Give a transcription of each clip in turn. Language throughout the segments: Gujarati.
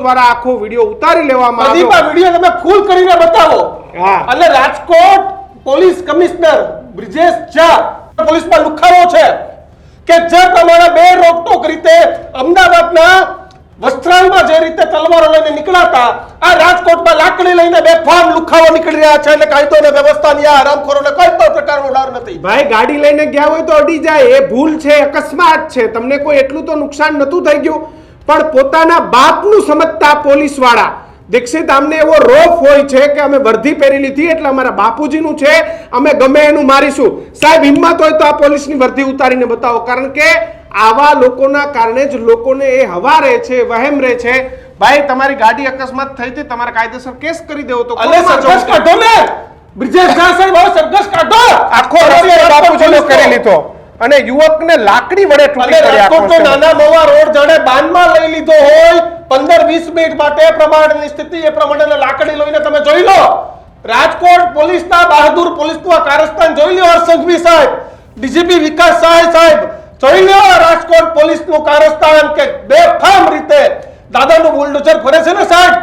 દ્વારા આખો વિડિયો ઉતારી લેવામાં આવ્યો। પ્રદીપ, આ વિડિયો તમે ફૂલ કરીને બતાવો। હા, એટલે રાજકોટ પોલીસ કમિશનર બ્રિજેશ ઝા પોલીસમાં લુખારો છે કે જે પ્રમાણે બે રોકટોક રીતે અમદાવાદના વસ્ત્રાલમાં જે રીતે તલવારો લઈને નીકળાતા, આ રાજકોટમાં લાકડી લઈને બેફામ લુખારો નીકળી રહ્યા છે। એટલે કાયદો અને વ્યવસ્થાની આ હરામખોરોને કોઈ પણ પ્રકારનો ડર નથી। ભાઈ ગાડી લઈને ગયા હોય તો અડી જાય, એ ભૂલ છે, અકસ્માત છે, તમને કોઈ એટલું તો નુકસાન નતું થઈ ગયું, પણ પોતાના બાપનું સમજતા પોલીસ વાળા દીક્ષિત આમને એવો રોફ હોય છે કે અમે વર્ધી પહેરી લીધી એટલે અમારા બાપુજીનું છે, અમે ગમે એનું મારીશું। સાહેબ હિંમત હોય તો આ પોલીસની વર્ધી ઉતારીને બતાવો, કારણ કે આવા લોકોના કારણે જ લોકોને એ હવા રહે છે, વહેમ રહે છે। ભાઈ તમારી ગાડી અકસ્માત થઈ હતી, તમારે કાયદેસર કેસ કરી દેવો તો અલે સરઘસ કાઢો ને બ્રિજેશ ઝા સાહેબ, હવે સરઘસ કાઢો। આખો રસ્તો બાપુજીનો કરી લીધો અને યુવકને લાકડી વડે તૂટી પડ્યા। રાજકોટનો નાના મોવા રોડ જાણે બાનમાં લઈ લીધો હોય 15-20 મિનિટ માટે પ્રમાણની સ્થિતિ એ પ્રમાણે લાકડી લઈને તમે જોઈ લો। રાજકોટ પોલીસના બહાદુર પોલીસનું આ કારસ્તાન જોઈ લો। હર્ષંઘવી સાહેબ, ડીજીપી વિકાસ સહાય સાહેબ, જોઈ લો રાજકોટ પોલીસનું કારસ્તાન કે બેફામ રીતે દાદાનું બુલડોઝર ફરે છે ને સાહેબ,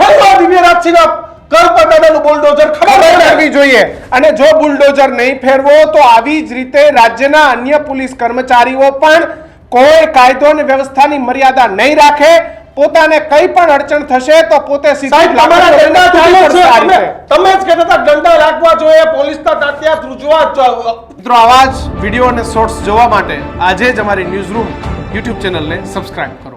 ફેરવા દિવ્યરાજસિંહના ઘર પર દાદાનું બુલડોઝર ખબર કરવી જોઈએ। અને જો બુલડોઝર નહીં ફેરવો તો આવી જ રીતે રાજ્યના અન્ય પોલીસ કર્મચારીઓ પણ કોઈ કાયદો અને વ્યવસ્થાની મર્યાદા નહીં રાખે, પોતાને કઈ પણ અડચણ થશે તો પોતે સીધા તમારા દંડા ચાલે છે। તમે જ કહેતા હતા દંડા રાખવા જોઈએ, પોલીસના તાત્યા રજૂઆત। મિત્રો આવા જ વિડીયો અને શોર્ટ્સ જોવા માટે આજે જ અમારી ન્યૂઝ રૂમ YouTube ચેનલને સબસ્ક્રાઇબ કરો।